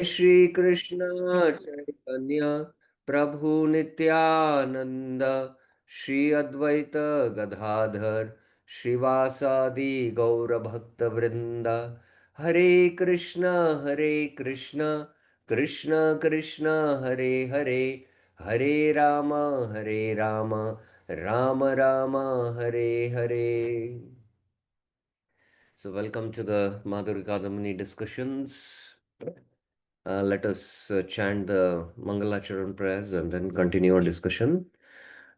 श्री कृष्ण चैतन्य प्रभु नित्यानंद श्री अद्वैत गदाधर श्रीवासादि गौर भक्त वृंद। हरे कृष्ण कृष्ण कृष्ण हरे हरे, हरे Ram Ram Ram Ram Hare Hare. So welcome to the Madhurya Kadambini discussions. Let us chant the Mangalacharan prayers and then continue our discussion.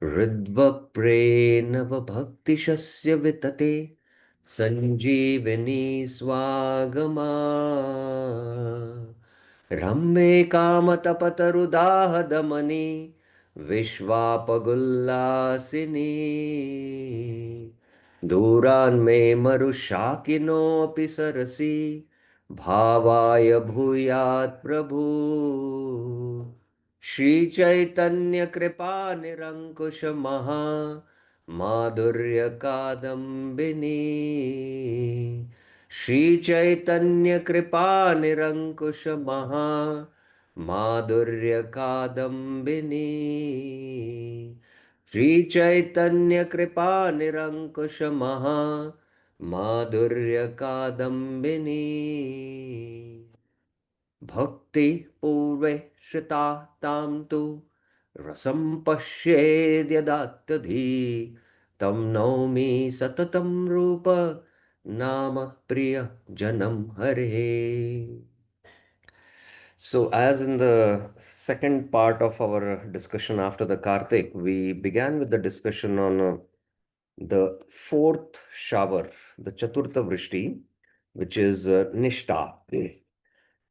Ridva Prenava Bhakti Shasya Vitate Sanjeevani Swagama Ramme Kamatapatarudaha Damani Vishwapagullasini Duran me Marushakino Sarasi भावाय भूयात् प्रभु श्री चैतन्य कृपा निरंकुश महा माधुर्य कादम्बिनी श्री चैतन्य कृपा निरंकुश महा माधुर्य कादम्बिनी श्री चैतन्य कृपा निरंकुश महा माधुर्य कादम्बिनी भक्ति पूर्वे श्रिता ताम तु रसं पश्येद्यदात्यधि तं नौमि सततं रूप नाम प्रिय जनम हरे. So, as in the second part of our discussion after the Kartik, we began with the discussion on the fourth shower, the Chaturtha Vrishti, which is Nishta.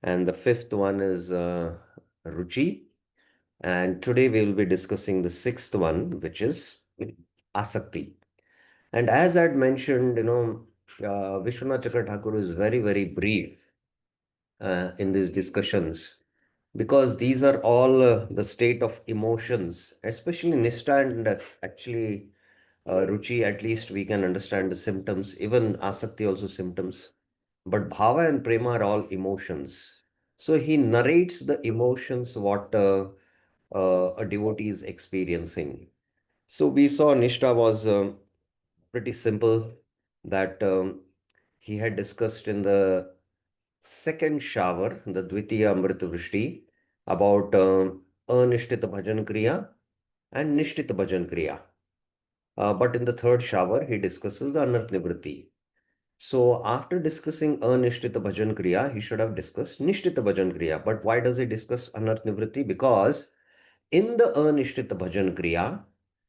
And the fifth one is Ruchi. And today we will be discussing the sixth one, which is Asakti. And as I'd mentioned, Vishwanath Chakra Thakur is very, very brief in these discussions because these are all the state of emotions, especially Nishta and actually Ruchi, at least we can understand the symptoms, even Asakti also symptoms. But Bhava and Prema are all emotions. So he narrates the emotions what a devotee is experiencing. So we saw Nishta was pretty simple that he had discussed in the second shower, the Dvitiya Amrita Vrishti, about Anishtita Bhajan Kriya and Nishtita Bhajan Kriya. But in the third shower, he discusses the Anarth Nivritti. So after discussing Anishtita Bhajan Kriya, he should have discussed Nishtita Bhajan Kriya. But why does he discuss Anarth Nivritti? Because in the Anishtita Bhajan Kriya,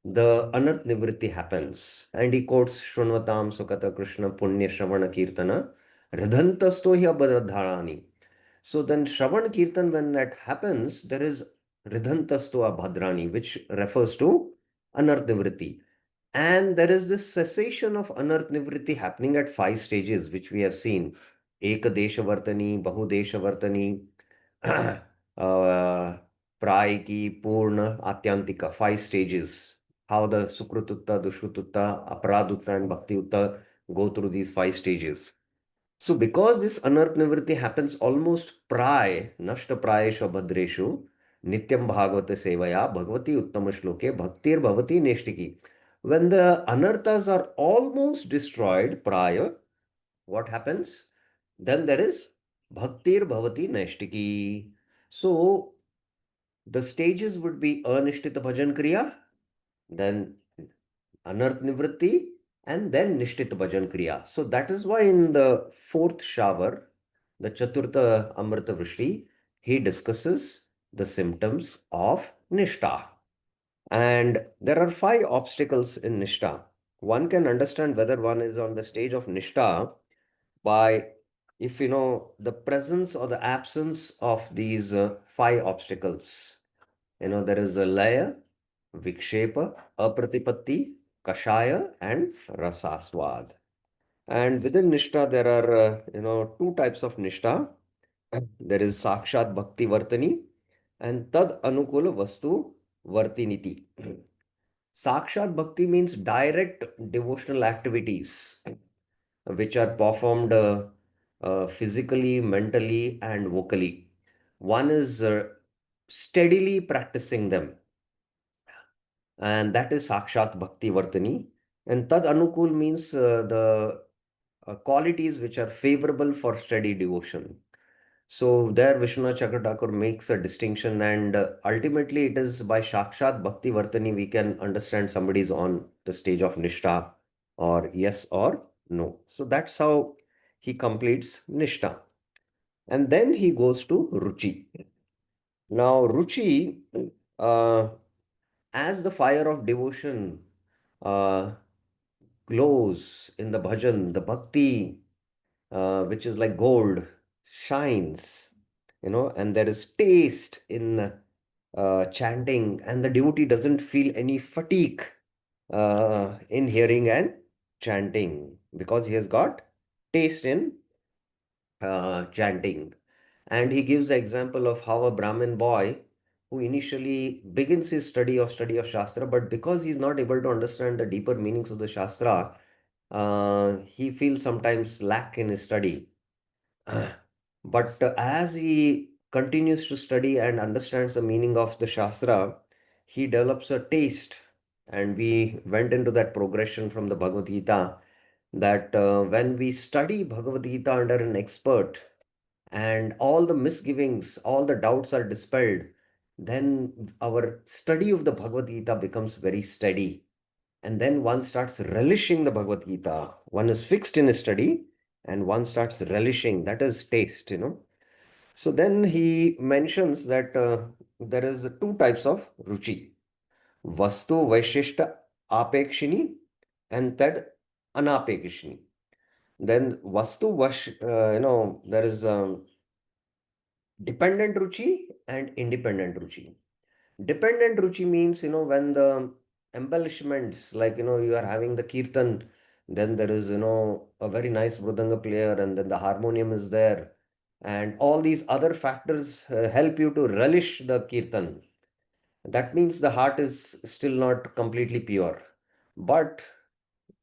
the Anarth Nivritti happens. And he quotes Shrunvatam Sukata Krishna Punya Shravana Kirtana Radhantasto hi abhadharani. So then Shravan Kirtan, when that happens, there is Ridhantastu Abhadrani, which refers to Anarth Nivritti. And there is this cessation of Anarth Nivritti happening at five stages, which we have seen. Ekadesha Vartani, Bahudesha Vartani, Prayiki, Purna, Atyantika, five stages. How the Sukrututta, Dushrututta, Aparadutta, and Bhaktiutta go through these five stages. So because this Anarth Nivritti happens almost Nashta Prayeshu Bhadreshu, Nityam Bhagavata Sevaya, Bhagavati Uttama Shloke, Bhaktir Bhavati Neshtiki. When the Anarthas are almost destroyed, Praya, what happens? Then there is Bhaktir Bhavati Neshtiki. So the stages would be Anishtita Bhajan Kriya, then Anarth Nivritti, and then Nishtita Bhajan Kriya. So that is why in the fourth shower, the Chaturtha Amrita Vrishti, he discusses the symptoms of Nishta. And there are five obstacles in Nishta. One can understand whether one is on the stage of Nishta by if you know the presence or the absence of these five obstacles. There is a Laya, Vikshepa, Apratipatti, Kashaya, and Rasaswad. And within Nishta, there are, two types of Nishta. There is Sakshat Bhakti Vartani and Tad Anukula Vastu Vartiniti. Sakshat Bhakti means direct devotional activities which are performed physically, mentally, and vocally. One is steadily practicing them, and that is Sakshat Bhakti Vartani. And Tad Anukul means the qualities which are favorable for steady devotion. So there Vishwanath Chakravarti makes a distinction, and ultimately it is by Sakshat Bhakti Vartani we can understand somebody's on the stage of Nishtha, or yes or no. So that's how he completes Nishtha. And then he goes to Ruchi. Now, Ruchi, uh, as the fire of devotion uh, glows in the bhajan, the bhakti, which is like gold, shines, and there is taste in chanting, and the devotee doesn't feel any fatigue in hearing and chanting because he has got taste in chanting. And he gives the example of how a Brahmin boy who initially begins his study of Shastra, but because he's not able to understand the deeper meanings of the Shastra, he feels sometimes lack in his study. But as he continues to study and understands the meaning of the Shastra, he develops a taste. And we went into that progression from the Bhagavad Gita, that when we study Bhagavad Gita under an expert, and all the misgivings, all the doubts are dispelled, then our study of the Bhagavad Gita becomes very steady. And then one starts relishing the Bhagavad Gita. One is fixed in his study and one starts relishing. That is taste. So then he mentions that there is two types of ruchi. Vastu Vaishishta Apekshini and Tad Anapekshini. Then Vastu there is dependent ruchi and independent ruchi. Dependent ruchi means, when the embellishments, like, you are having the kirtan, then there is, a very nice mridanga player, and then the harmonium is there. And all these other factors help you to relish the kirtan. That means the heart is still not completely pure. But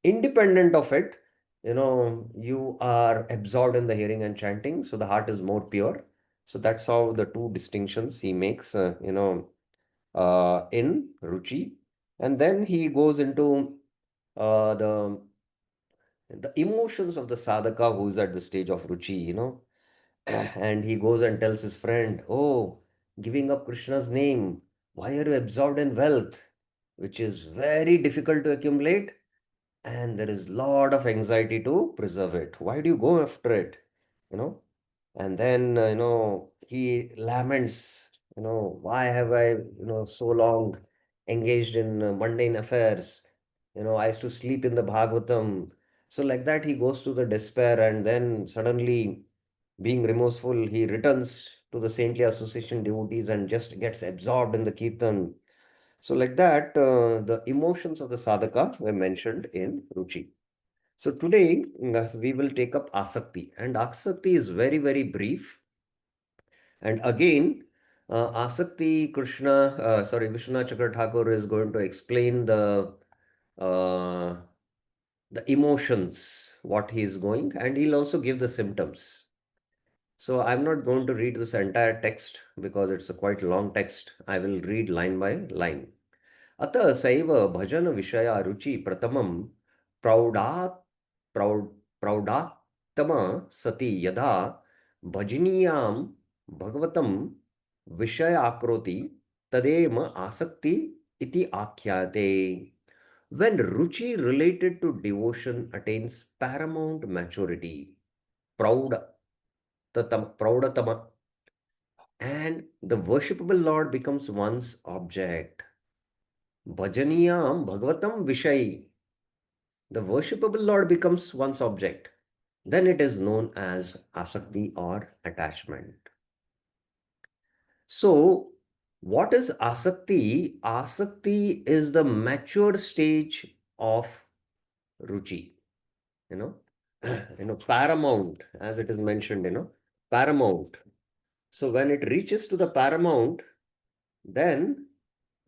independent of it, you are absorbed in the hearing and chanting, so the heart is more pure. So that's how the two distinctions he makes, in Ruchi. And then he goes into the emotions of the sadhaka who is at the stage of Ruchi. And he goes and tells his friend, oh, giving up Krishna's name, why are you absorbed in wealth, which is very difficult to accumulate? And there is lot of anxiety to preserve it. Why do you go after it? You know, and then he laments, why have I, so long engaged in mundane affairs? I used to sleep in the Bhagavatam. So like that, he goes to the despair, and then suddenly, being remorseful, he returns to the saintly association devotees and just gets absorbed in the kirtan. So like that, the emotions of the sadhaka were mentioned in Ruchi. So today we will take up Asakti, and Asakti is very, very brief. And again, Vishwanath Chakra Thakur is going to explain uh, the emotions, what he is going, and he'll also give the symptoms. So I'm not going to read this entire text because it's a quite long text. I will read line by line. अतः सैव भजन विषया रुचि प्रथमं प्रौढात् प्रौढ प्रौढात्तम सति यदा भजनीयां भगवतं विषय आक्रोति तदेम आसक्ति इति आख्याते. When ruchi related to devotion attains paramount maturity, praudhatama, and the worshipable Lord becomes one's object. Bhajaniyam Bhagavatam Vishay. The worshipable Lord becomes one's object. Then it is known as Asakti or attachment. So, what is Asakti? Asakti is the mature stage of Ruchi. You know, paramount, as it is mentioned, paramount. So, when it reaches to the paramount, then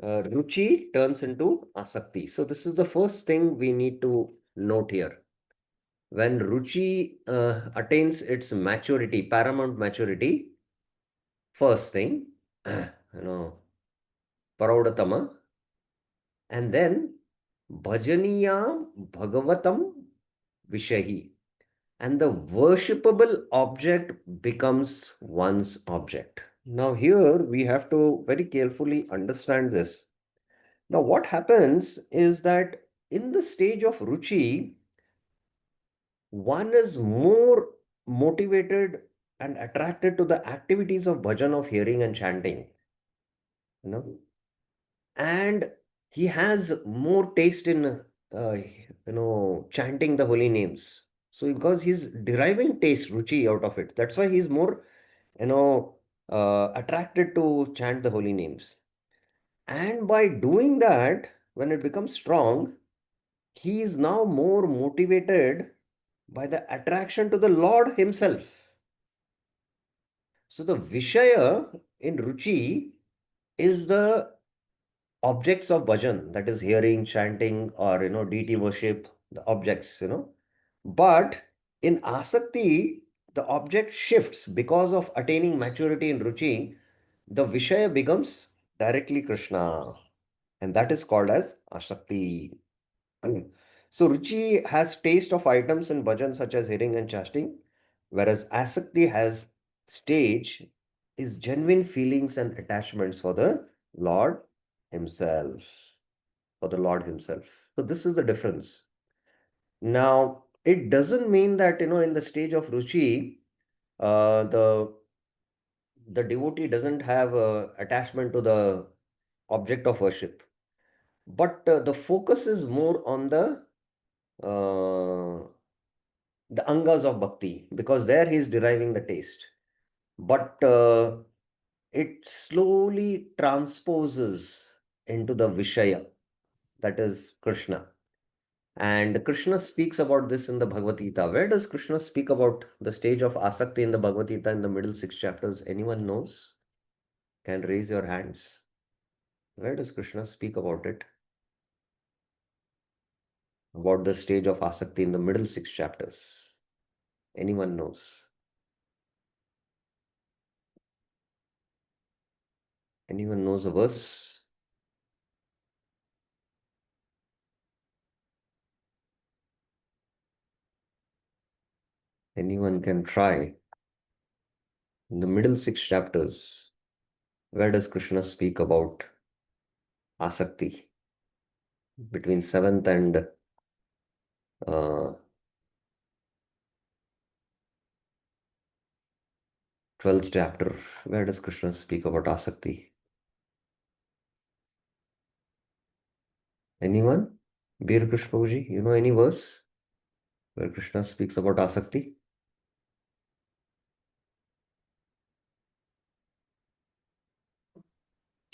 Ruchi turns into Asakti. So this is the first thing we need to note here. When Ruchi attains its maturity, paramount maturity, first thing, Paraudatama, and then Bhajaniyam Bhagavatam Vishahi. And the worshipable object becomes one's object. Now, here we have to very carefully understand this. Now, what happens is that in the stage of Ruchi, one is more motivated and attracted to the activities of bhajan, of hearing and chanting, you know, and he has more taste in, chanting the holy names. So, because he's deriving taste, ruchi out of it, that's why he's more, attracted to chant the holy names. And by doing that, when it becomes strong, he is now more motivated by the attraction to the Lord himself. So the Vishaya in Ruchi is the objects of bhajan, that is hearing, chanting, or deity worship, the objects. But in Asakti, the object shifts because of attaining maturity in Ruchi, the Vishaya becomes directly Krishna. And that is called as Ashakti. So Ruchi has taste of items in bhajan such as hearing and chanting, whereas Asakti has stage is genuine feelings and attachments for the Lord himself. For the Lord himself. So this is the difference. Now, it doesn't mean that, in the stage of Ruchi, the devotee doesn't have attachment to the object of worship. But the focus is more on uh, the angas of bhakti, because there he is deriving the taste. But it slowly transposes into the Vishaya, that is Krishna. And Krishna speaks about this in the Bhagavad Gita. Where does Krishna speak about the stage of Asakti in the Bhagavad Gita in the middle 6 chapters? Anyone knows? Can raise your hands. Where does Krishna speak about it? About the stage of Asakti in the middle 6 chapters. Anyone knows? Anyone knows a verse? Anyone can try. In the middle 6 chapters, where does Krishna speak about Asakti? Between 7th and 12th chapter, where does Krishna speak about Asakti? Anyone? Bir Krishnaji, you know any verse where Krishna speaks about Asakti?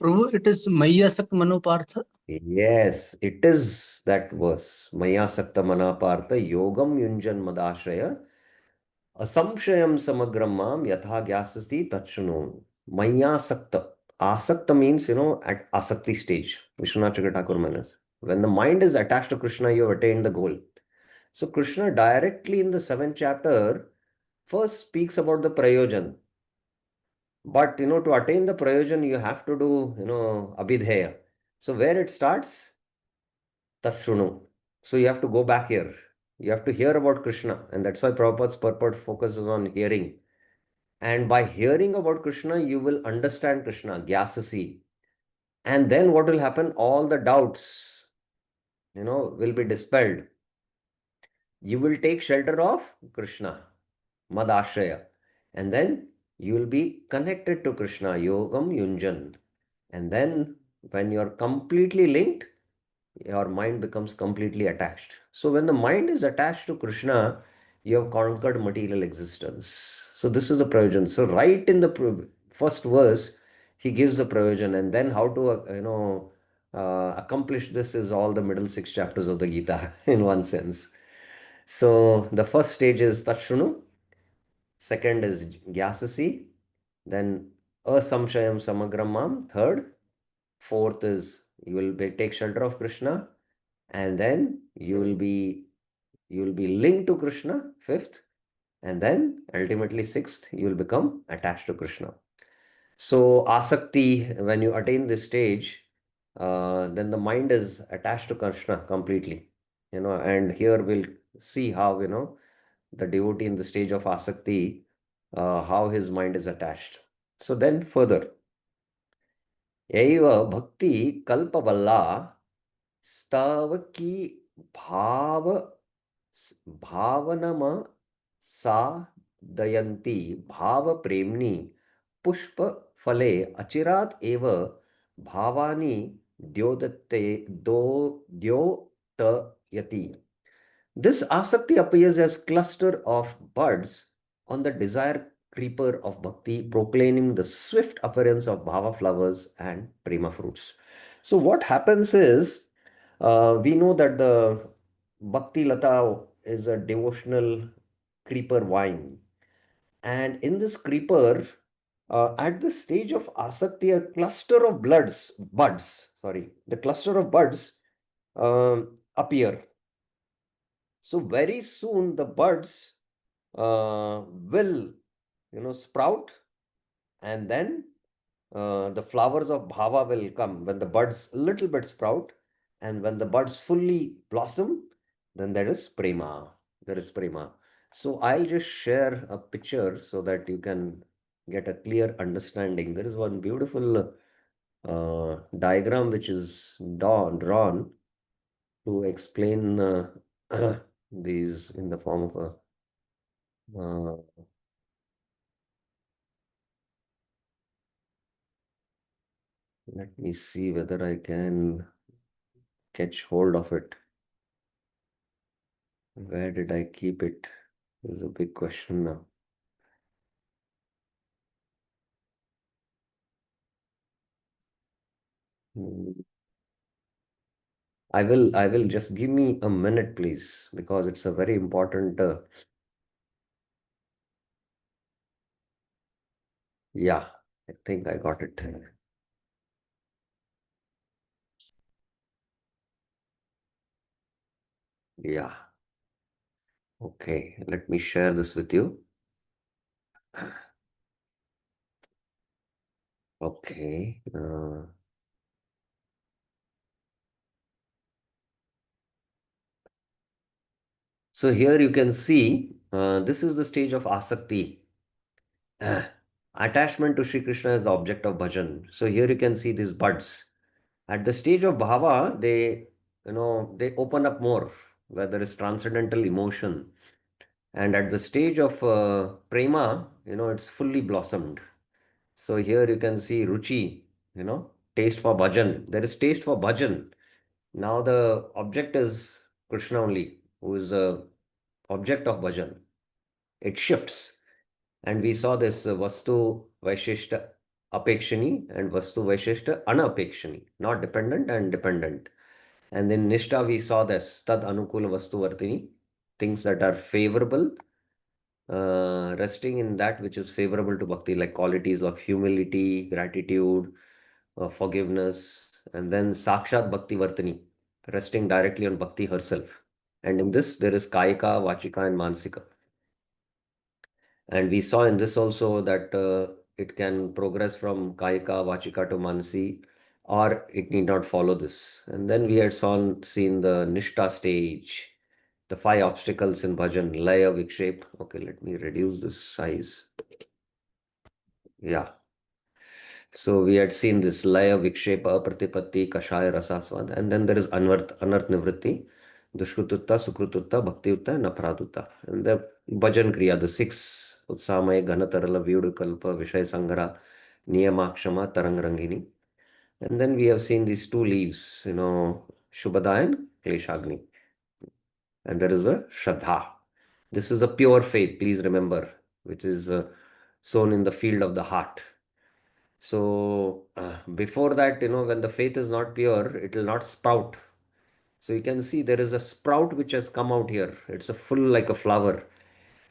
Prabhu, it is Maya Sak Manopartha. Yes, it is that verse. Maya Sakta Manapartha Yogam Yunjan Madashraya Asamshayam Samagram Mam Yatha Gyasasti Tachunu. Maya Sakta. Asakta means, at Asakti stage. Vishwanath Thakur Manas. When the mind is attached to Krishna, you have attained the goal. So Krishna directly in the 7th chapter first speaks about the prayojan. But to attain the prayojan, you have to do, abhidheya. So where it starts? Tashunu. So you have to go back here. You have to hear about Krishna. And that's why Prabhupada's purport focuses on hearing. And by hearing about Krishna, you will understand Krishna, Gyasasi. And then what will happen? All the doubts, will be dispelled. You will take shelter of Krishna, Madashraya. And then you will be connected to Krishna, Yogam Yunjan. And then when you are completely linked, your mind becomes completely attached. So when the mind is attached to Krishna, you have conquered material existence. So this is the prayojan. So right in the first verse, he gives the prayojan, and then how to accomplish this is all the middle 6 chapters of the Gita in one sense. So the first stage is Tashunu, second is Gyasasi, then Asamshayam Samagramam, third, fourth is you will take shelter of Krishna, and then you will be linked to Krishna, fifth, and then ultimately sixth, you will become attached to Krishna. So Asakti, when you attain this stage, then the mind is attached to Krishna completely. And here we'll see how, the devotee in the stage of Asakti, how his mind is attached. So then further, Yaiva Bhakti Kalpavalla stavaki भाव भावनमा सा दयन्ती भाव प्रेमनी पुष्प फले अचिरात एव भावानि द्योदते दो द्योतयति. This asakti appears as cluster of buds on the desire creeper of bhakti, proclaiming the swift appearance of bhava flowers and prema fruits. So what happens is, we know that the bhakti lata is a devotional creeper vine, and in this creeper, at the stage of asakti, a cluster of the cluster of buds appear. So very soon the buds will, sprout, and then the flowers of bhava will come when the buds a little bit sprout, and when the buds fully blossom, then there is prema. There is prema. So I'll just share a picture so that you can get a clear understanding. There is one beautiful diagram which is drawn to explain these in the form of a let me see whether I can catch hold of it. Where did I keep it? Is a big question now. Hmm. I will just give me a minute, please, because it's a very important. Yeah, I think I got it. Yeah. Okay, let me share this with you. Okay. So here you can see this is the stage of asakti. Attachment to Sri Krishna is the object of bhajan. So here you can see these buds. At the stage of bhava, they open up more, where there is transcendental emotion. And at the stage of prema, it's fully blossomed. So here you can see ruchi, taste for bhajan. There is taste for bhajan. Now the object is Krishna only, who is the object of bhajan. It shifts. And we saw this Vastu Vaishishta Apekshani and Vastu Vaishishta Anapekshani, not dependent and dependent. And in Nishta, we saw this Tad Anukula Vastu Vartini, things that are favorable, resting in that which is favorable to bhakti, like qualities of humility, gratitude, forgiveness, and then Sakshat Bhakti Vartini, resting directly on bhakti herself. And in this, there is Kayika, Vachika, and Mansika. And we saw in this also that it can progress from Kayika, Vachika to Manasi, or it need not follow this. And then we had seen the Nishta stage, the five obstacles in bhajan, Laya, Vikshep. Okay, let me reduce this size. Yeah. So we had seen this Laya, Vikshepa, Pratipatti, Kashaya, Rasaswad, and then there is Anarth Nivritti, Dushkrututta, Sukrututta, Bhaktiutta, and Apradutta. And the Bhajan Kriya, the six Utsamaya, Ganatarala, Vyudukalpa, Vishay Sangara, Niyamakshama, Tarangrangini. And then we have seen these two leaves, Shubhada and Kleshagni. And there is a Shraddha. This is a pure faith, please remember, which is sown in the field of the heart. So before that, when the faith is not pure, it will not sprout. So you can see there is a sprout which has come out here. It's a full like a flower.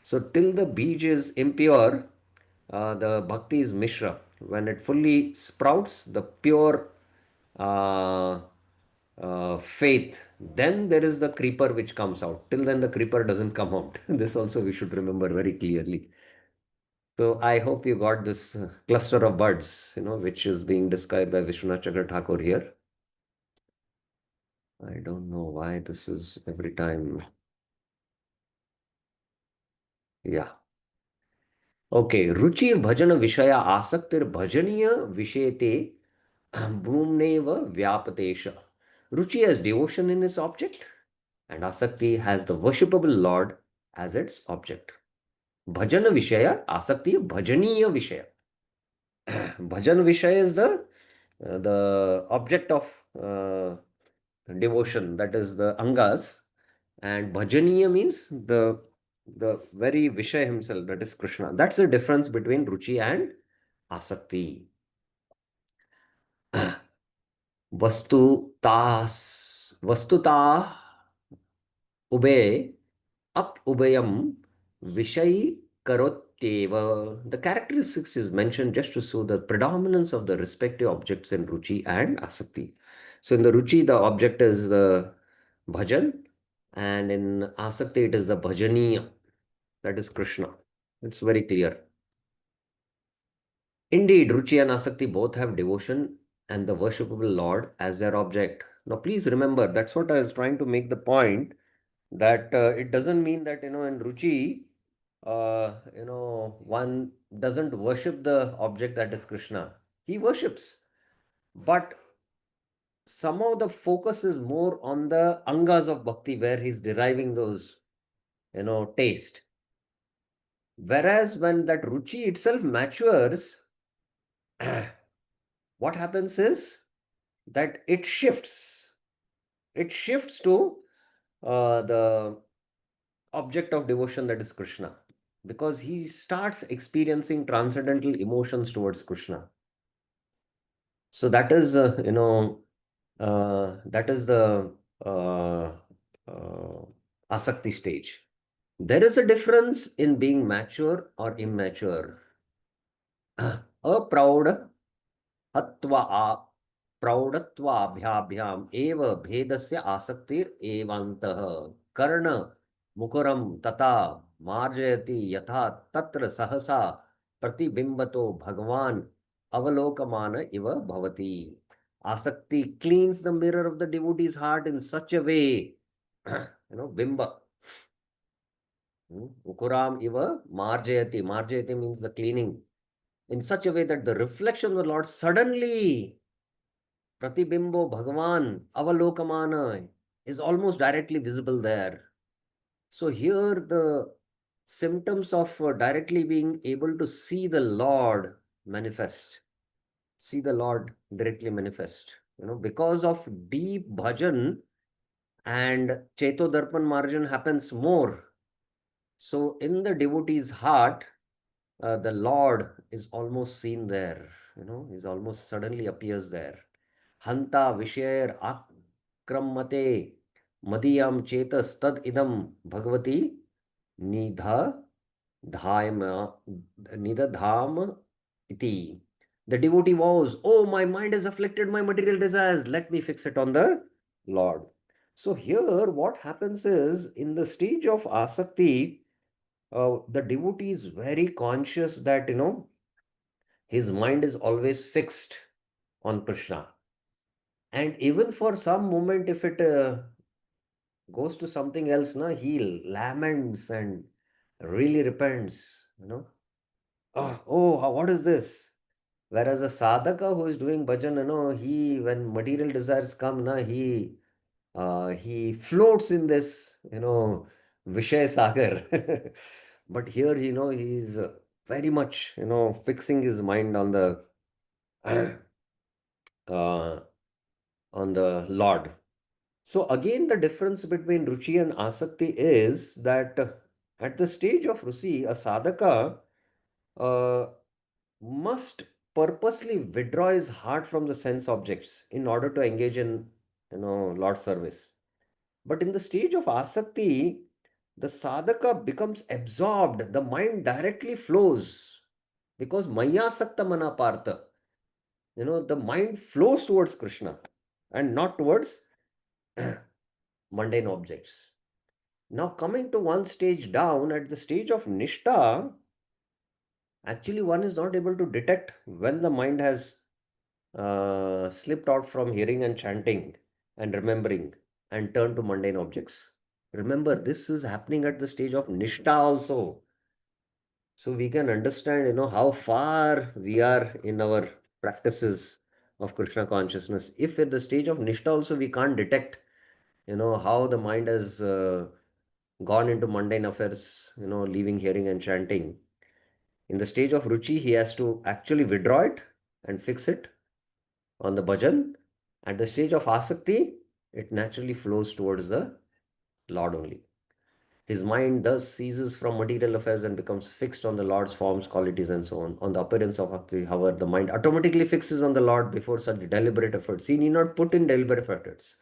So till the beej is impure, the bhakti is mishra. When it fully sprouts, the pure uh, faith, then there is the creeper which comes out. Till then, the creeper doesn't come out. This also we should remember very clearly. So I hope you got this cluster of buds, which is being described by Vishwanath Chakra Thakur here. I don't know why this is every time. Yeah. Okay. Ruchir bhajana vishaya asaktir bhajaniya vishete bhumneva vyapatesha. Ruchi has devotion in its object, and asakti has the worshipable Lord as its object. Bhajana vishaya, asakti, bhajaniya vishaya. Bhajan vishaya is the object of devotion, that is the angas, and bhajaniya means the very Vishaya himself, that is Krishna. That's the difference between ruchi and asakti. Vastu tas vastuta ube up ubayam vishay karotyeva. The characteristics is mentioned just to show the predominance of the respective objects in ruchi and asakti. So in the ruchi, the object is the bhajan, and in asakti, it is the bhajaniya, that is Krishna. It's very clear. Indeed, ruchi and asakti both have devotion and the worshipable Lord as their object. Now, please remember, that's what I was trying to make the point, that it doesn't mean that, in ruchi, one doesn't worship the object, that is Krishna. He worships, but somehow the focus is more on the angas of bhakti, where he's deriving those, taste. Whereas when that ruchi itself matures, what happens is that it shifts. It shifts to the object of devotion, that is Krishna, because he starts experiencing transcendental emotions towards Krishna. So that is, that is the uh, uh, asakti stage. There is a difference in being mature or immature. A proud अत्वा प्रौढत्वाभ्याभ्याम एव भेदस्य आसक्तिर् एवान्तः कर्ण मुकुरम तथा मार्जयति यथा तत्र सहसा प्रतिबिंबतो भगवान अवलोकमान इव भवति. Asakti cleans the mirror of the devotee's heart in such a way, bimba. Mukuram iva marjayati. Marjayati means the cleaning, in such a way that the reflection of the Lord suddenly, Pratibimbo Bhagavan, Avalokamana, is almost directly visible there. So here the symptoms of directly being able to see the Lord manifest, see the Lord directly manifest, because of deep bhajan and Cheto Darpan marjan happens more. So in the devotee's heart, the Lord is almost seen there, is almost suddenly appears there. Hanta Vishair Akrammate Madiyam Chetas Tad Idam Bhagavati Nidha Dhaima Nidha Dham Iti. The devotee vows, oh, my mind is afflicted, my material desires, let me fix it on the Lord. So here what happens is, in the stage of Asakti, the devotee is very conscious that, his mind is always fixed on Krishna. And even for some moment, if it goes to something else, he laments and really repents, what is this? Whereas a sadhaka who is doing bhajan, he, when material desires come, he floats in this, Vishay Sagar. But here, he's very much, fixing his mind on the uh, Lord. So again, the difference between Ruchi and Asakti is that at the stage of Ruchi, a sadhaka uh, must purposely withdraw his heart from the sense objects in order to engage in, Lord service. But in the stage of Asakti, the sadhaka becomes absorbed. The mind directly flows because Maya Sakta Mana Partha, the mind flows towards Krishna and not towards mundane objects. Now, coming to one stage down, at the stage of Nishta, Actually, one is not able to detect when the mind has slipped out from hearing and chanting and remembering and turned to mundane objects. Remember, this is happening at the stage of Nishta also. So we can understand, how far we are in our practices of Krishna consciousness. If at the stage of Nishta also we can't detect, how the mind has gone into mundane affairs, leaving hearing and chanting. In the stage of Ruchi, he has to actually withdraw it and fix it on the bhajan. At the stage of Asakti, it naturally flows towards the Lord only. His mind thus ceases from material affairs and becomes fixed on the Lord's forms, qualities, and so on. On the appearance of Bhakti, however, the mind automatically fixes on the Lord before such deliberate efforts. He need not put in deliberate efforts.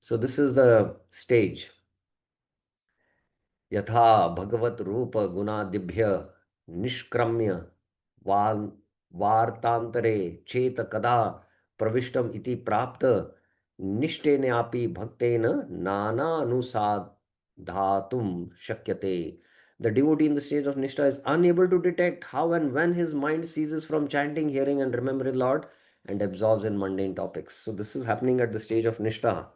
So this is the stage. यथा भगवत रूप गुणादिभ्य निष्क्रम्य वाल वार्तांतरे चेत कदा प्रविष्टम इति प्राप्त निष्ठेनापि भक्तेन नानानुसाधातुम शक्यते. The devotee in the stage of Nishtha is unable to detect how and when his mind ceases from chanting, hearing, and remembering Lord and absorbs in mundane topics. So, this is happening at the stage of Nishtha.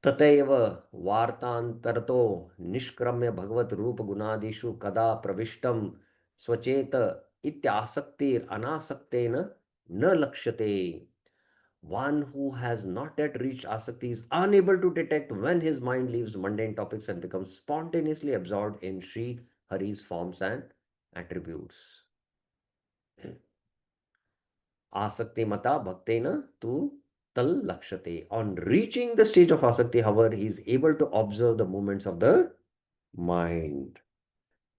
ततएव वार्तांतरतो निष्क्रम्य भगवत रूप गुणादिषु कदा प्रविष्टम स्वचेत इत्यासक्तिर अनासक्तेन न लक्ष्यते. One who has not yet reached asakti is unable to detect when his mind leaves mundane topics and becomes spontaneously absorbed in Sri Hari's forms and attributes. Asakti mata bhaktena tu tal lakshate. On reaching the stage of asakti, however, he is able to observe the movements of the mind.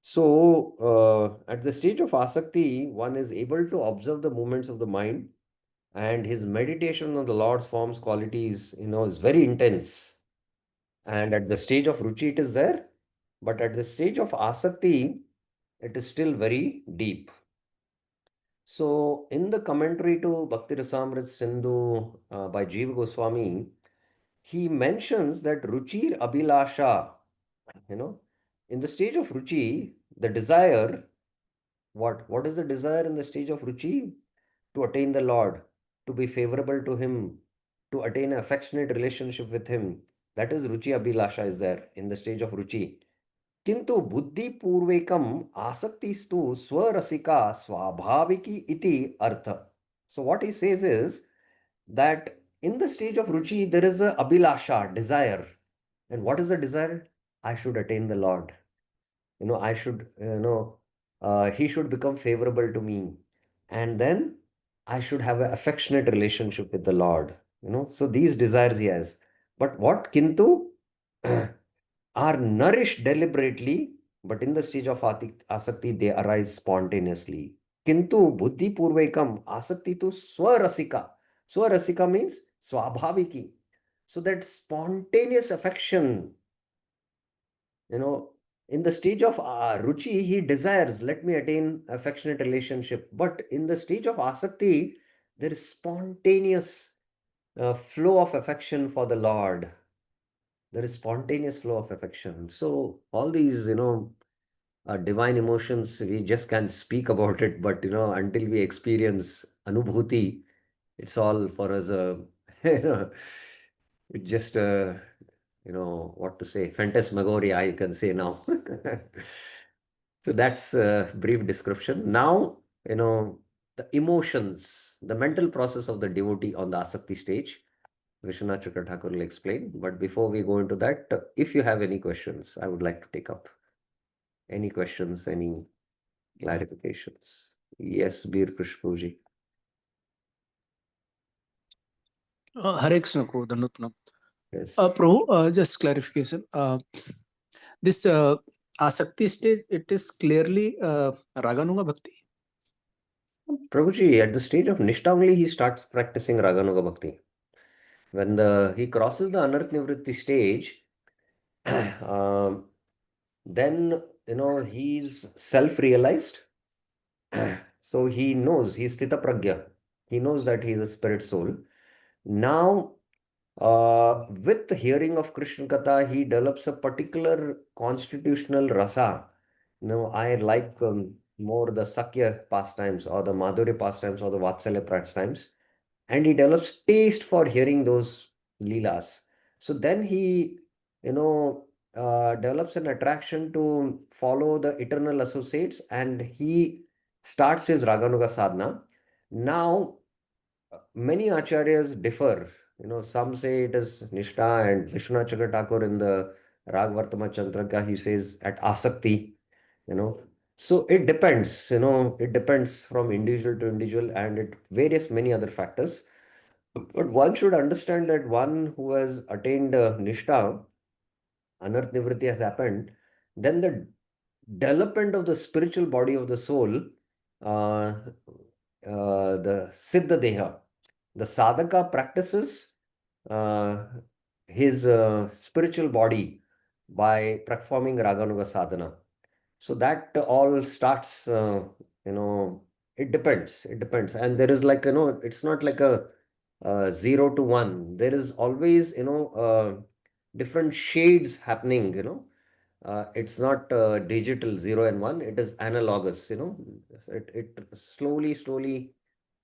So, at the stage of asakti, one is able to observe the movements of the mind, and his meditation on the Lord's forms, qualities, is very intense. And at the stage of ruchi, it is there, but at the stage of asakti, it is still very deep. So, in the commentary to Bhakti Rasamrit Sindhu by Jiva Goswami, he mentions that Ruchir Abhilasha, you know, in the stage of Ruchi, the desire, what is the desire in the stage of Ruchi? To attain the Lord, to be favorable to Him, to attain an affectionate relationship with Him. That is Ruchi Abhilasha is there in the stage of Ruchi. किंतु बुद्धिपूर्वकम आसक्तिस्तु स्वरसिका स्वाभाविकी इति अर्थ. So what he says is that in the stage of ruchi there is a abhilasha, desire. And what is the desire? I should attain the Lord. I should, he should become favorable to me. And then I should have an affectionate relationship with the Lord. So these desires he has. But what kintu are nourished deliberately, but in the stage of asakti, they arise spontaneously. Kintu buddhi purvekam asakti tu swarasika. Swarasika means swabhaviki. So that spontaneous affection, you know, in the stage of ruchi, he desires, let me attain affectionate relationship. But in the stage of asakti, there is spontaneous flow of affection for the Lord. There is spontaneous flow of affection. So all these, divine emotions, we just can't speak about it, but until we experience anubhuti, it's all for us you know, it's just what to say, phantasmagoria, I can say now. So that's a brief description. Now, the emotions, the mental process of the devotee on the asakti stage. Vishwanath Chakra Thakur will explain. But before we go into that, if you have any questions, I would like to take up. Any questions, any clarifications? Yes, Bir Krishpuji. Hare Krishna को दंडवत प्रणाम. Yes. Prabhu, just clarification. This Asakti stage, it is clearly Raganuga Bhakti. Prabhuji, at the stage of Nishta only, he starts practicing Raganuga Bhakti. When he crosses the Anarth Nivritti stage, then, he's self-realized. So he knows, he's Sthita Pragya. He knows that he is a spirit soul. Now, with the hearing of Krishna Katha, he develops a particular constitutional rasa No, I like more the Sakya pastimes or the Madhurya pastimes or the Vatsalya pastimes. And he develops taste for hearing those leelas. So then he, develops an attraction to follow the eternal associates and he starts his Raganuga sadhana. Now, many acharyas differ. Some say it is Nishtha and Vishwanath Chandra Thakur in the Ragvartama Chandraka, he says at Asakti, you know. So it depends, it depends from individual to individual and it varies many other factors. But one should understand that one who has attained Nishtha, Anarth Nivritti has happened, then the development of the spiritual body of the soul, the Siddha Deha, the sadhaka practices uh, his spiritual body by performing Raganuga sadhana. So that all starts, you know, it depends. It depends. And there is like, it's not like a, 0 to 1. There is always, different shades happening, it's not digital 0 and 1, it is analogous, it slowly, slowly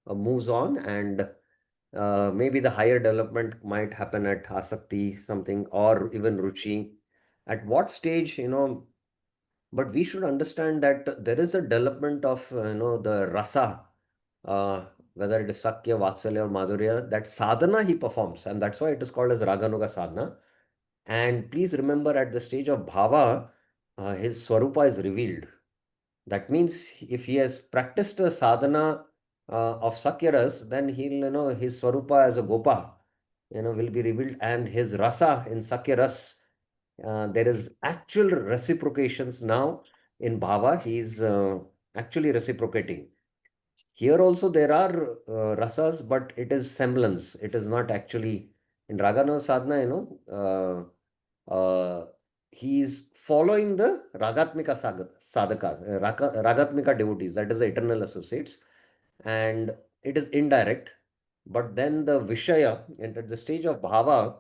moves on and maybe the higher development might happen at Asakti something or even Ruchi. At what stage, but we should understand that there is a development of, the rasa, whether it is Sakya, Vatsalya or Madhurya, that sadhana he performs and that's why it is called as Raganuga sadhana. And please remember at the stage of bhava, his swarupa is revealed. That means if he has practiced a sadhana of Sakyaras, then he'll, his swarupa as a gopa, will be revealed and his rasa in Sakyaras, there is actual reciprocations now in bhava. He is actually reciprocating. Here also there are rasas, but it is semblance. It is not actually in Ragana sadhana, he is following the Ragatmika sadhaka, Ragatmika devotees, that is the eternal associates, and it is indirect. But then the Vishaya, and at the stage of Bhava,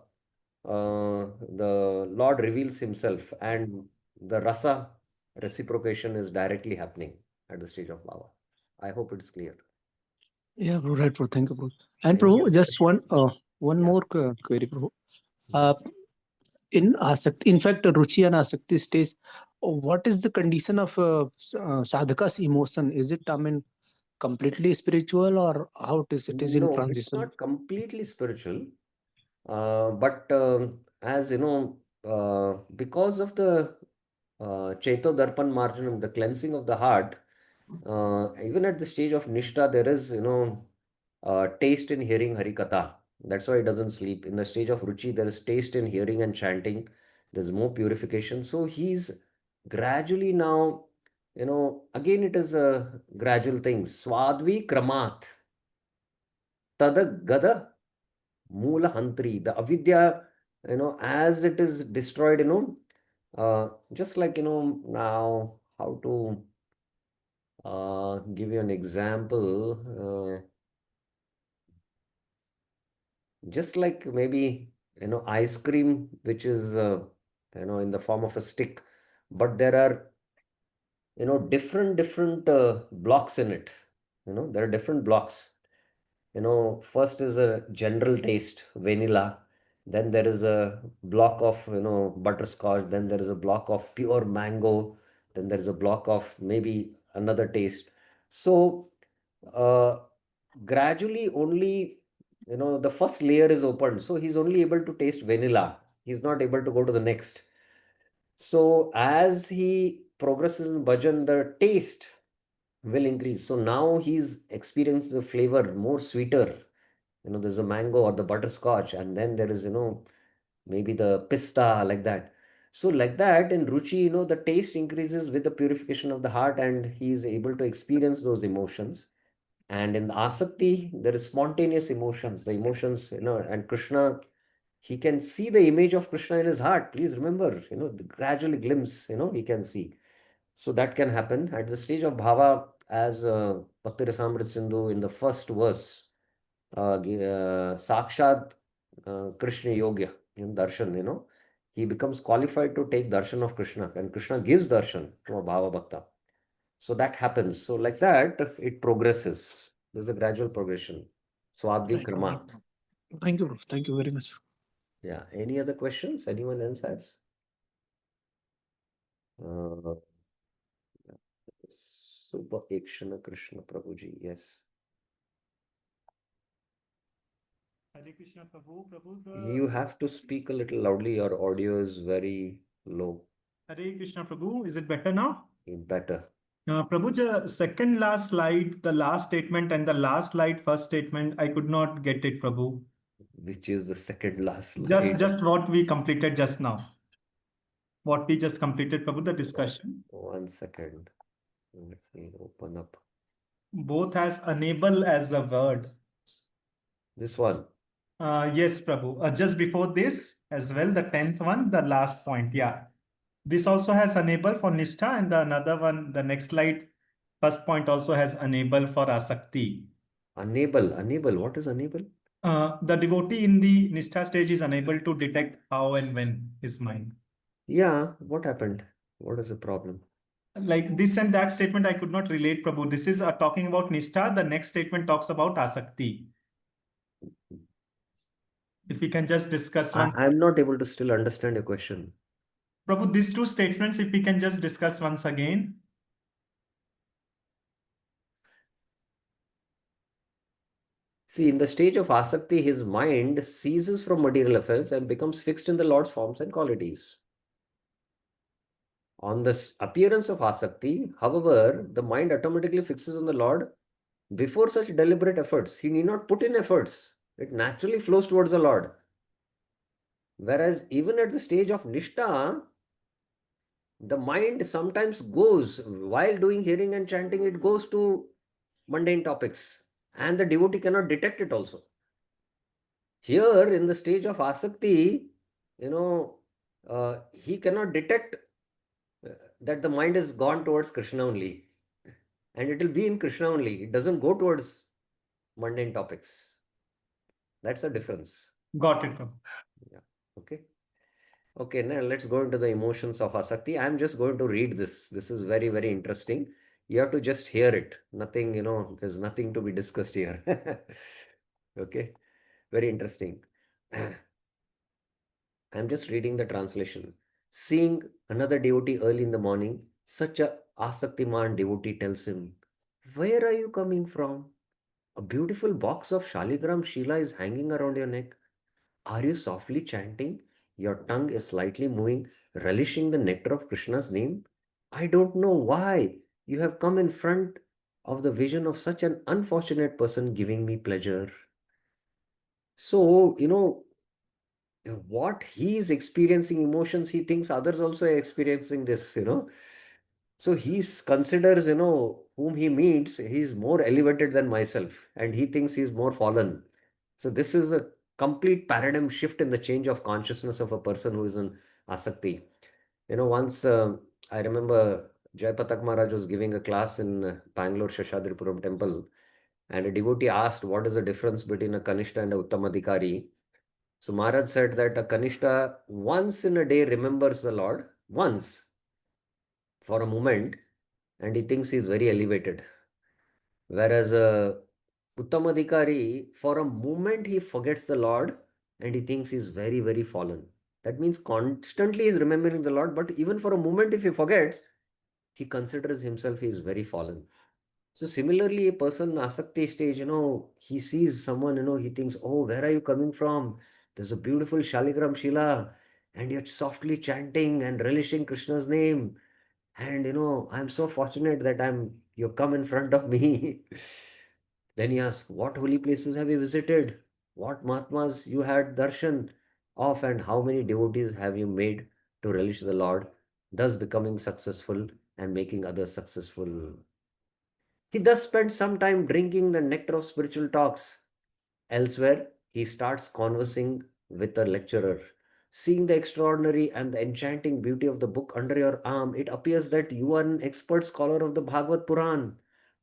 the Lord reveals himself, and the rasa reciprocation is directly happening at the stage of Bhava. I hope it's clear. Yeah, bro, right, bro. Thank you, bro. And Any bro, other just question? one Yeah. more query, bro. Mhm. Uh, in Asakti, in fact, Ruchi and Asakti stage, what is the condition of sadhaka's emotion? Is it, I mean, completely spiritual or how it is? It is in No, it's transition. not completely spiritual, but as you know, because of the Cheto Darpan Marjanam, the cleansing of the heart, even at the stage of Nishtha, there is, taste in hearing Harikatha. That's why it doesn't sleep. In the stage of Ruchi, there is taste in hearing and chanting. There's more purification. So he's gradually now, again, it is a gradual thing. Swadvi Kramat, Tada Gada Mula Hantri, the avidya, as it is destroyed, just like, now, how to give you an example, just like maybe, ice cream, which is, in the form of a stick, but there are, different blocks in it, there are different blocks. First is a general taste, vanilla. Then there is a block of, butterscotch. Then there is a block of pure mango. Then there is a block of maybe another taste. So, uh, gradually only, the first layer is opened. So he's only able to taste vanilla. He's not able to go to the next. So as he progresses in bhajan, the taste will increase. So now he's experienced the flavor more sweeter. There's a mango or the butterscotch, and then there is, maybe the pista, like that. So, like that, in Ruchi, the taste increases with the purification of the heart, and he is able to experience those emotions. And in the Asakti, there is spontaneous emotions, the emotions, and Krishna, he can see the image of Krishna in his heart. Please remember, the gradually glimpse, he can see. So that can happen at the stage of bhava, as Bhakti Rasamrita Sindhu in the first verse, Sakshat Krishna Yogya, darshan, he becomes qualified to take darshan of Krishna, and Krishna gives darshan to a Bhava Bhakta. So that happens. So like that, it progresses. There's a gradual progression. Swadvi Right. Kramat. Thank you, bro. Thank you very much. Yeah. Any other questions? Anyone else has? Uh, Super Ekshana Krishna Prabhuji. Yes. Hare Krishna Prabhu. Prabhu, You the have to speak a little loudly. Your audio is very low. Hare Krishna Prabhu, is it better now? Better. Prabhu, the second last slide, the last statement and the last slide, first statement, I could not get it, Prabhu. Which is the second last Just slide. just what we completed just now. What we just completed, Prabhu, the Oh, discussion. 1 second. Let me open up. Both has enable as a word. This one. Yes, Prabhu. Just before this as well, the 10th one, the last point. Yeah. This also has enable for Nishtha, and the another one, the next slide, first point also has enable for Asakti. Unable. Unable. What is unable? The devotee in the Nishtha stage is unable to detect how and when his mind. Yeah. What happened? What is the problem? Like this and that statement, I could not relate, Prabhu. This is talking about Nishtha. The next statement talks about Asakti. If we can just discuss once. I'm not able to still understand your question. Prabhu, these two statements, if we can just discuss once again. See, in the stage of asakti, his mind ceases from material affairs and becomes fixed in the Lord's forms and qualities. On the appearance of asakti, however, the mind automatically fixes on the Lord before such deliberate efforts. He need not put in efforts. It naturally flows towards the Lord. Whereas even at the stage of Nishtha, the mind sometimes goes, while doing hearing and chanting, it goes to mundane topics. And the devotee cannot detect it also. Here in the stage of asakti, you know, he cannot detect that the mind is gone towards Krishna only. And it will be in Krishna only. It doesn't go towards mundane topics. That's the difference. Got it, Prabhu. Yeah. Okay. Okay, now let's go into the emotions of Asakti. I'm just going to read this. This is very, very interesting. You have to just hear it. Nothing, there's nothing to be discussed here. Okay, very interesting. I'm just reading the translation. Seeing another devotee early in the morning, such a Asaktiman devotee tells him, "Where are you coming from? A beautiful box of Shaligram Shila is hanging around your neck. Are you softly chanting? Your tongue is slightly moving, relishing the nectar of Krishna's name? I don't know why you have come in front of the vision of such an unfortunate person giving me pleasure." So, what he is experiencing emotions, he thinks others also are experiencing this. So considers, whom he meets, he's more elevated than myself, and he thinks he's more fallen. So this is a complete paradigm shift in the change of consciousness of a person who is in asakti. Once I remember Jaipatak Maharaj was giving a class in Bangalore Shashadripuram temple, and a devotee asked what is the difference between a Kanishta and a Uttamadhikari. So Maharaj said that a Kanishta once in a day remembers the Lord, once for a moment, and he thinks he is very elevated. Whereas a Uttamadhikari, for a moment he forgets the Lord and he thinks he is very, very fallen. That means constantly he is remembering the Lord, but even for a moment if he forgets, he considers himself he is very fallen. So similarly, a person in Asakti stage, he sees someone, he thinks, oh, where are you coming from? There's a beautiful Shaligram Shila, and you're softly chanting and relishing Krishna's name. And I'm so fortunate that you come in front of me. Then he asks, what holy places have you visited? What Mahatmas you had darshan of, and how many devotees have you made to relish the Lord, thus becoming successful and making others successful. He thus spends some time drinking the nectar of spiritual talks. Elsewhere, he starts conversing with a lecturer. Seeing the extraordinary and the enchanting beauty of the book under your arm, it appears that you are an expert scholar of the Bhagavad Puran.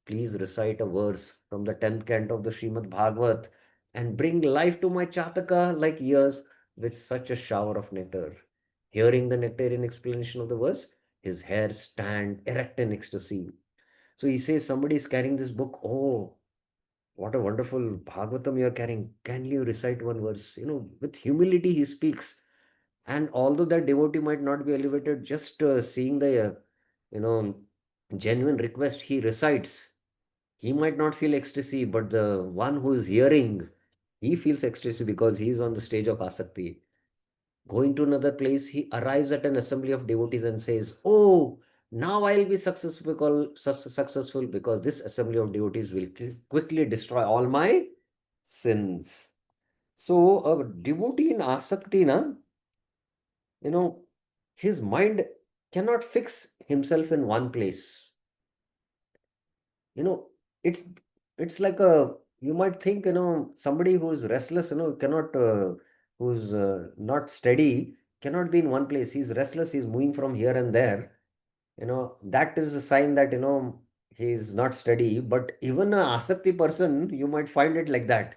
Please recite a verse from the 10th canto of the Srimad Bhagavat and bring life to my Chataka like years with such a shower of nectar. Hearing the nectarian explanation of the verse, his hair stand erect in ecstasy. So he says, somebody is carrying this book. Oh, what a wonderful Bhagavatam you are carrying. Can you recite one verse? With humility he speaks. And although that devotee might not be elevated, just seeing the, you know, genuine request, he recites. He might not feel ecstasy, but the one who is hearing, he feels ecstasy because he is on the stage of Asakti. Going to another place, he arrives at an assembly of devotees and says, oh, now I'll be successful because this assembly of devotees will quickly destroy all my sins. So a devotee in Asakti, you know, his mind cannot fix himself in one place. You know, it's it's like a, you might think, somebody who's restless, cannot who's not steady, cannot be in one place. He's restless, he's moving from here and there. That is a sign that he's not steady. But even a asakti person, you might find it like that,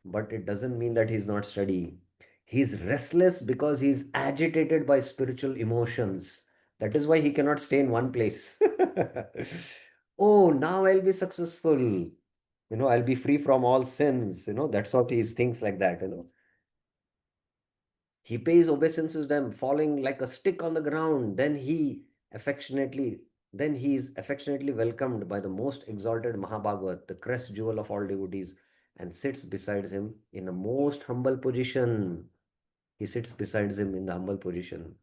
but it doesn't mean that he's not steady. He's restless because he's agitated by spiritual emotions. That is why he cannot stay in one place. Oh, now I'll be successful. I'll be free from all sins. That's what he thinks like that. He pays obeisances to them, falling like a stick on the ground. Affectionately, then he is affectionately welcomed by the most exalted Mahabhagavat, the crest jewel of all devotees, and sits beside him in the most humble position. He sits beside him in the humble position.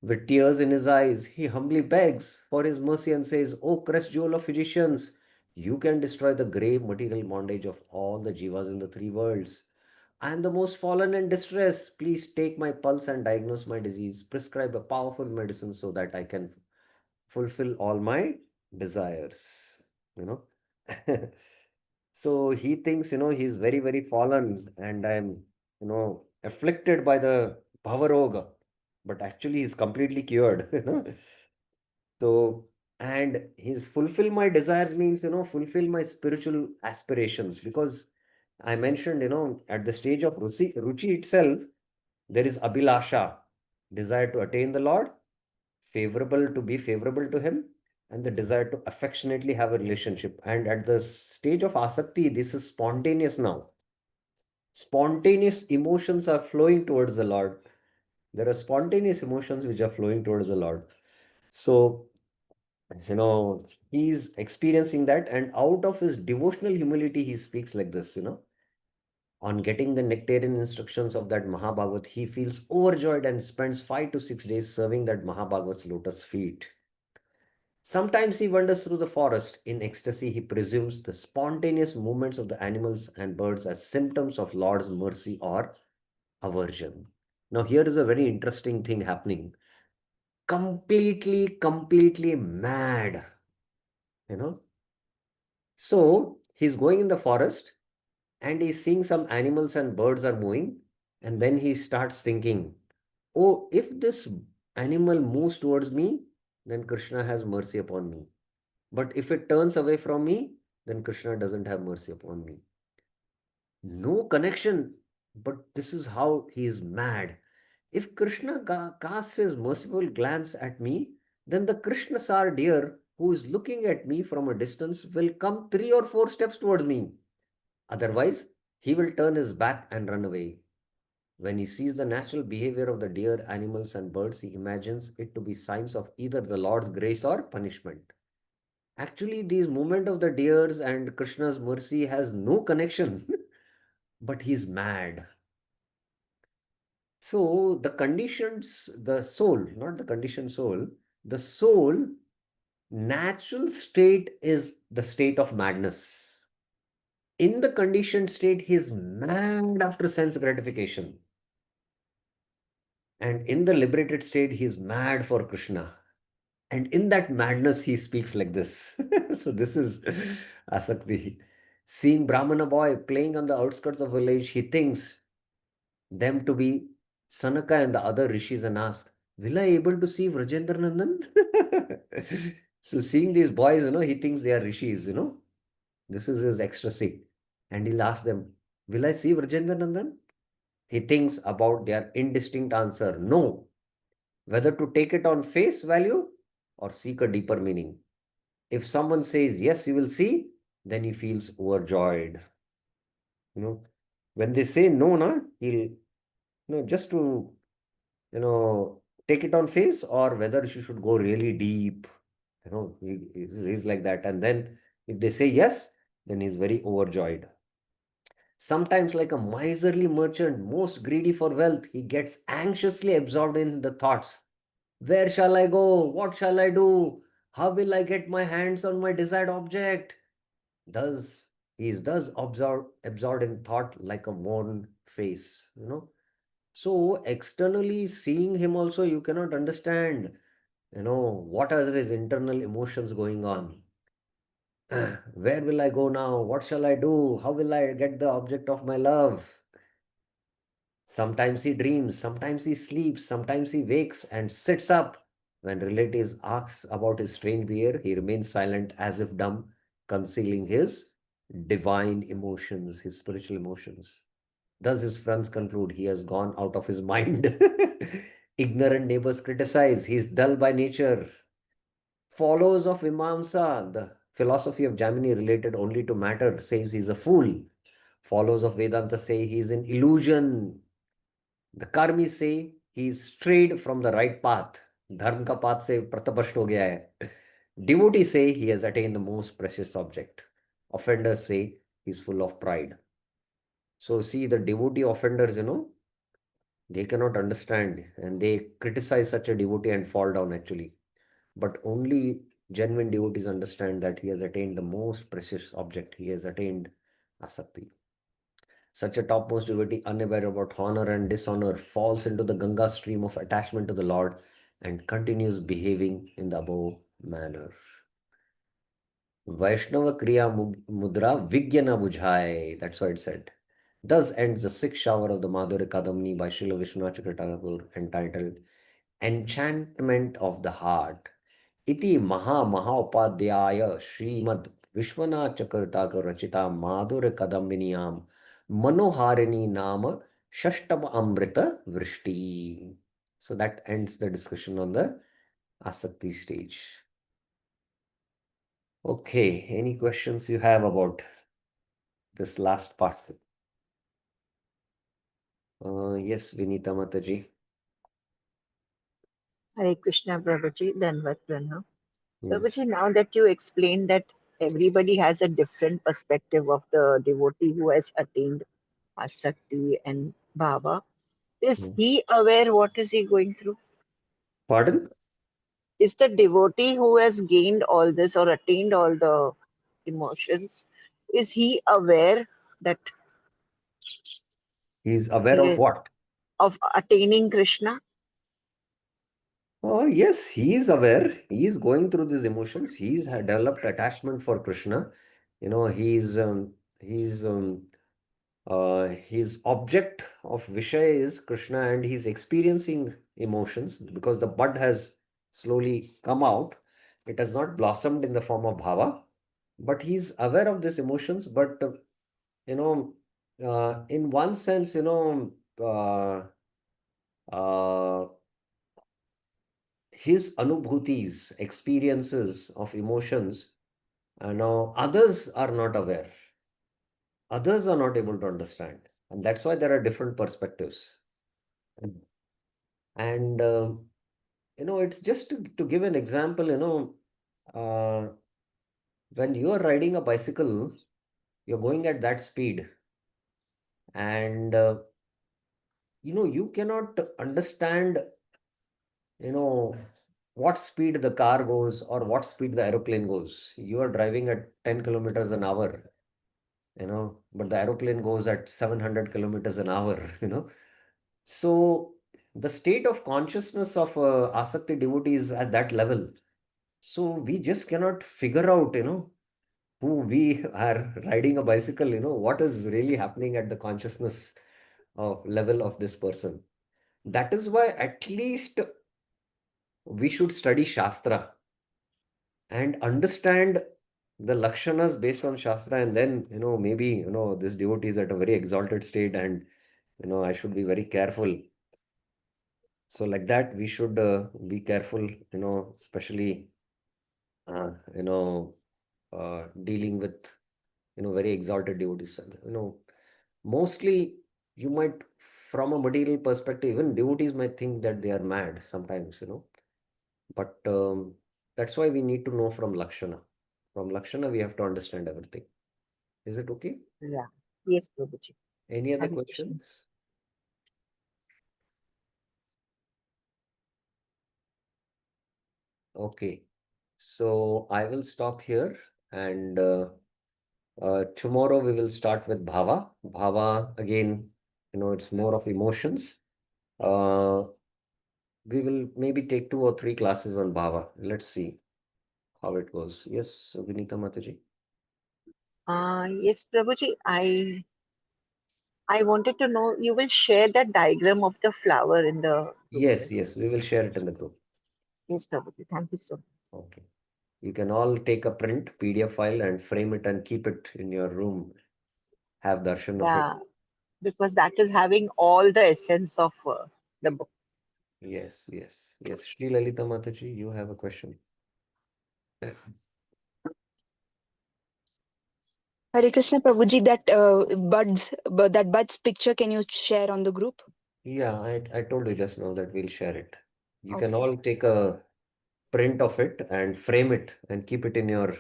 With tears in his eyes, he humbly begs for his mercy and says, O crest jewel of physicians, you can destroy the grave material bondage of all the jivas in the three worlds. I am the most fallen and distressed. Please take my pulse and diagnose my disease. Prescribe a powerful medicine so that I can fulfill all my desires. You know. So he thinks, he's very, very fallen and I'm, afflicted by the Bhavaroga. But actually, he's completely cured. So, and his fulfill my desires means, fulfill my spiritual aspirations. Because I mentioned, at the stage of Ruchi itself, there is Abhilasha, desire to attain the Lord, favorable to be favorable to Him, and the desire to affectionately have a relationship. And at the stage of Asakti, this is spontaneous now. Spontaneous emotions are flowing towards the Lord. There are spontaneous emotions which are flowing towards the Lord. So, he's experiencing that, and out of his devotional humility, he speaks like this. On getting the nectarian instructions of that Mahabhagavat, he feels overjoyed and spends 5 to 6 days serving that Mahabhagavat's lotus feet. Sometimes he wanders through the forest. In ecstasy, he presumes the spontaneous movements of the animals and birds as symptoms of Lord's mercy or aversion. Now, here is a very interesting thing happening. Completely mad, you know. So, he's going in the forest and he's seeing some animals and birds are moving. And then he starts thinking, oh, if this animal moves towards me, then Krishna has mercy upon me. But if it turns away from me, then Krishna doesn't have mercy upon me. No connection, but this is how he is mad. If Krishna casts his merciful glance at me, then the Krishnasar deer who is looking at me from a distance will come 3 or 4 steps towards me. Otherwise, he will turn his back and run away. When he sees the natural behavior of the deer, animals, and birds, he imagines it to be signs of either the Lord's grace or punishment. Actually, these movement of the deers and Krishna's mercy has no connection, but he's mad. So the conditions, the soul, not the conditioned soul, the soul natural state is the state of madness. In the conditioned state, he's mad after sense gratification. And in the liberated state, he's mad for Krishna. And in that madness, he speaks like this. So this is Asakti. Seeing Brahmana boy playing on the outskirts of village, he thinks them to be Sanaka and the other rishis and asks, will I able to see Vrajendra Nandan? So seeing these boys, he thinks they are rishis. This is his ecstasy. And he'll ask them, will I see Vrajendra Nandan? He thinks about their indistinct answer, no. whether to take it on face value or seek a deeper meaning. If someone says, yes, you will see, then he feels overjoyed. You know, when they say no, na, he'll, just to, take it on face, or whether she should go really deep. He's like that. And then if they say yes, then he's very overjoyed. Sometimes, like a miserly merchant, most greedy for wealth, he gets anxiously absorbed in the thoughts. Where shall I go? What shall I do? How will I get my hands on my desired object? Thus, he is thus absorbed in thought like a worn face. So, externally seeing him also, you cannot understand, what are his internal emotions going on. Where will I go now? What shall I do? How will I get the object of my love? Sometimes he dreams, sometimes he sleeps, sometimes he wakes and sits up. When relatives ask about his strange behavior, he remains silent as if dumb, concealing his divine emotions, his spiritual emotions. Thus, his friends conclude he has gone out of his mind. Ignorant neighbors criticize he is dull by nature. Followers of Imamsa, the philosophy of Jamini related only to matter, says he is a fool. Followers of Vedanta say he is an illusion. The karmis say he is strayed from the right path. धर्म का path से प्रतभष्ट हो गया है. Devotees say he has attained the most precious object. Offenders say he is full of pride. So see, the devotee offenders, they cannot understand and they criticize such a devotee and fall down actually. But only genuine devotees understand that he has attained the most precious object. He has attained Asakti. Such a topmost devotee, unaware about honor and dishonor, falls into the Ganga stream of attachment to the Lord and continues behaving in the above manner. Vaishnava Kriya Mudra Vigyana Bujhai. That's what it said. Thus ends the sixth shower of the Madhurya Kadambini by Srila Vishwanath Chakravarti entitled Enchantment of the Heart. Iti Mahopadhyaya Srimad Vishwanath Chakravarti Rachita Madhurya Kadambiniyam Manoharini Nama Shashtama Amrita Vrishti. So that ends the discussion on the Asakti stage. Okay, any questions you have about this last part? Yes, Vinita Mataji. Hare Krishna, Prabhuji, Dhanvat Pranam. Yes. Prabhuji, now that you explained that everybody has a different perspective of the devotee who has attained Asakti and Bhava, is Mm. he aware what is he going through? Pardon? Is the devotee who has gained all this or attained all the emotions, is he aware that He's aware of he, what? of attaining Krishna? Oh, yes, he is aware. He is going through these emotions. He's had developed attachment for Krishna. His object of Vishaya is Krishna and he's experiencing emotions because the bud has slowly come out. It has not blossomed in the form of bhava, but he's aware of these emotions. But, you know, in one sense, uh, his anubhutis, experiences of emotions, now others are not aware. Others are not able to understand. And that's why there are different perspectives. And, it's just to give an example, uh, when you are riding a bicycle, you're going at that speed. And, you cannot understand, you know, what speed the car goes or what speed the aeroplane goes. You are driving at 10 kilometers an hour, but the aeroplane goes at 700 kilometers an hour, So the state of consciousness of Asakti devotee is at that level. So we just cannot figure out, who we are riding a bicycle, what is really happening at the consciousness of level of this person. That is why at least we should study Shastra and understand the lakshanas based on Shastra, and then, maybe, this devotee is at a very exalted state and, I should be very careful. So like that, we should be careful, especially, dealing with, very exalted devotees. Mostly you might, from a material perspective, even devotees might think that they are mad sometimes, but that's why we need to know from Lakshana. From Lakshana, we have to understand everything. Is it okay? Yeah. Yes, Prabhuji. Any other Hare Krishna. questions? Okay. So I will stop here, and tomorrow we will start with Bhava. Bhava, again, it's more of emotions. We will maybe take 2 or 3 classes on Bhava. Let's see how it goes. Yes, Vinita Mataji. Yes, Prabhuji, I wanted to know, you will share that diagram of the flower in the group, Yes, right? yes, we will share it in the group. Yes, Prabhuji. Thank you so much. Okay. You can all take a print PDF file and frame it and keep it in your room. Have darshan of it. Yeah, because that is having all the essence of the book. Yes, yes, yes. Shri Lalita Mataji, you have a question. Hare Krishna Prabhuji, that buds picture, can you share on the group? Yeah, I told you just now that we'll share it. You can Okay. all take a print of it and frame it and keep it in your,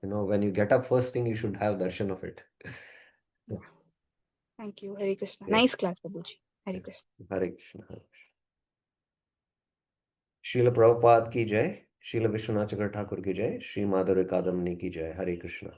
when you get up first thing, you should have darshan of it. Yeah. Thank you. Hare Krishna. Yes, Nice class, Prabhuji. Hare yes. Krishna. Hare Krishna, Hare Krishna. Srila Prabhupada ki jai, Srila Vishwanath Chakravarti Thakur ki jai, Sri Madhurya Kadambini ki jai. Hare Krishna.